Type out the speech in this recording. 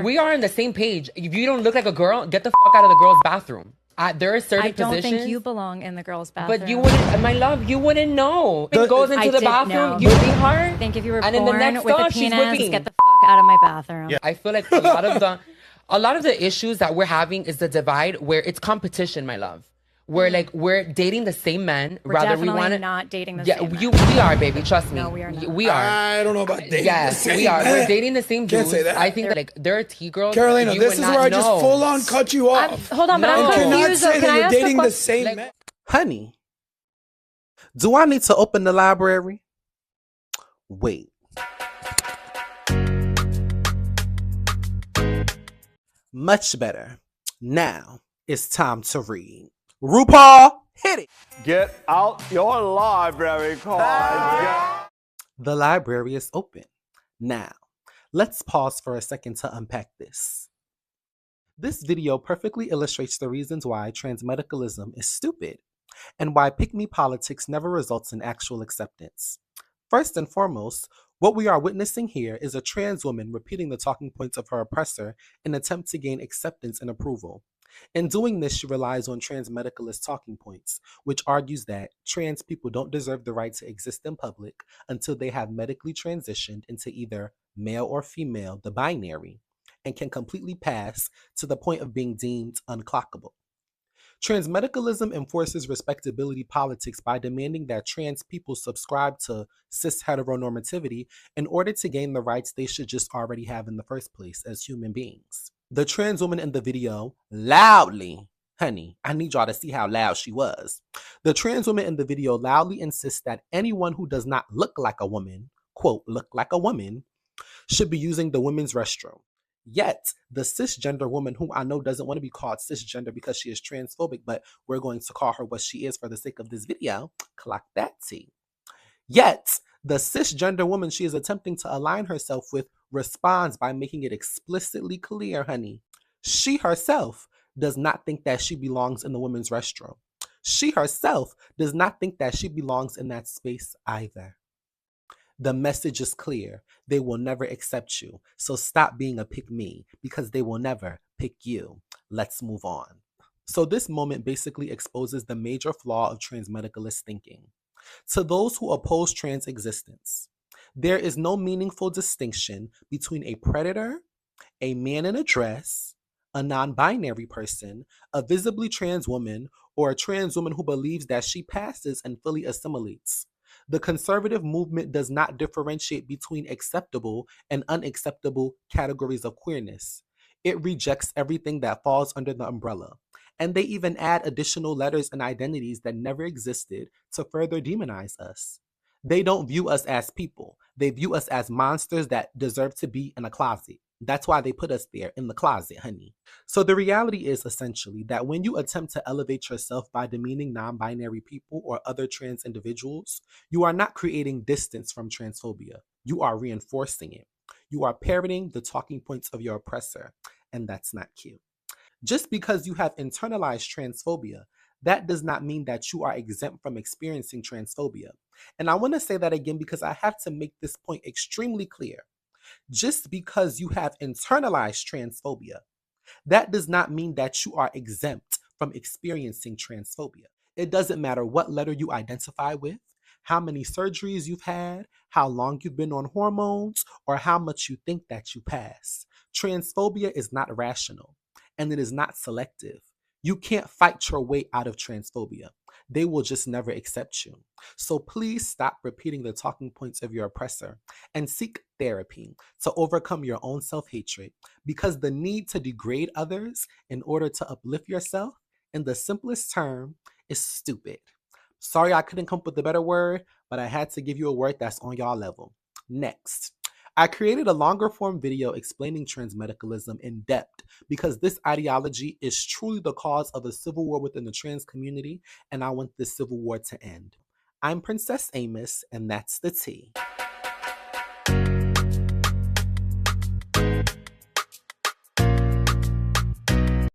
We are on the same page. If you don't look like a girl, get the fuck out of the girl's bathroom. There are certain positions. I don't think you belong in the girl's bathroom. But you wouldn't, my love, you wouldn't know. It goes into the bathroom, you see her. I think if you were and born in the next with stall, a she's penis, whipping. get the fuck out of my bathroom. Yeah. I feel like a lot of the issues that we're having is the divide where it's competition, my love. Where like we're dating the same men, We're definitely not dating the same men. We are, baby. Trust me. No, we are not. We are. I don't know about dating. Yes, we are. We're dating the same dudes. Can't say that. I think that, like there are T-girls. Carolina, this is where I just full on cut you off. Hold on, but I'm confused. You cannot say that you're dating the same men. Honey, do I need to open the library? Wait. Much better. Now it's time to read. RuPaul, hit it. Get out your library card. The library is open. Now, let's pause for a second to unpack this. This video perfectly illustrates the reasons why transmedicalism is stupid and why pick-me politics never results in actual acceptance. First and foremost, what we are witnessing here is a trans woman repeating the talking points of her oppressor in an attempt to gain acceptance and approval. In doing this, she relies on transmedicalist talking points, which argues that trans people don't deserve the right to exist in public until they have medically transitioned into either male or female, the binary, and can completely pass to the point of being deemed unclockable. Transmedicalism enforces respectability politics by demanding that trans people subscribe to cis heteronormativity in order to gain the rights they should just already have in the first place as human beings. The trans woman in the video loudly, honey, I need y'all to see how loud she was. The trans woman in the video loudly insists that anyone who does not look like a woman, quote, look like a woman, should be using the women's restroom. Yet, the cisgender woman, who I know doesn't want to be called cisgender because she is transphobic, but we're going to call her what she is for the sake of this video, clock that T. Yet, the cisgender woman she is attempting to align herself with responds by making it explicitly clear, honey, she herself does not think that she belongs in the women's restroom. She herself does not think that she belongs in that space either. The message is clear. They will never accept you. So stop being a pick me because they will never pick you. Let's move on. So this moment basically exposes the major flaw of transmedicalist thinking. To those who oppose trans existence, there is no meaningful distinction between a predator, a man in a dress, a non-binary person, a visibly trans woman, or a trans woman who believes that she passes and fully assimilates. The conservative movement does not differentiate between acceptable and unacceptable categories of queerness. It rejects everything that falls under the umbrella. And they even add additional letters and identities that never existed to further demonize us. They don't view us as people. They view us as monsters that deserve to be in a closet. That's why they put us there in the closet, honey. So the reality is essentially that when you attempt to elevate yourself by demeaning non-binary people or other trans individuals, you are not creating distance from transphobia. You are reinforcing it. You are parroting the talking points of your oppressor, and that's not cute. Just because you have internalized transphobia, that does not mean that you are exempt from experiencing transphobia. And I want to say that again because I have to make this point extremely clear. Just because you have internalized transphobia, that does not mean that you are exempt from experiencing transphobia. It doesn't matter what letter you identify with, how many surgeries you've had, how long you've been on hormones, or how much you think that you pass. Transphobia is not rational, and it is not selective. You can't fight your way out of transphobia. They will just never accept you. So please stop repeating the talking points of your oppressor and seek therapy to overcome your own self-hatred, because the need to degrade others in order to uplift yourself, in the simplest term, is stupid. Sorry I couldn't come up with a better word, but I had to give you a word that's on y'all level. Next. I created a longer form video explaining transmedicalism in depth because this ideology is truly the cause of a civil war within the trans community, and I want this civil war to end. I'm Princess Amos, and that's the tea.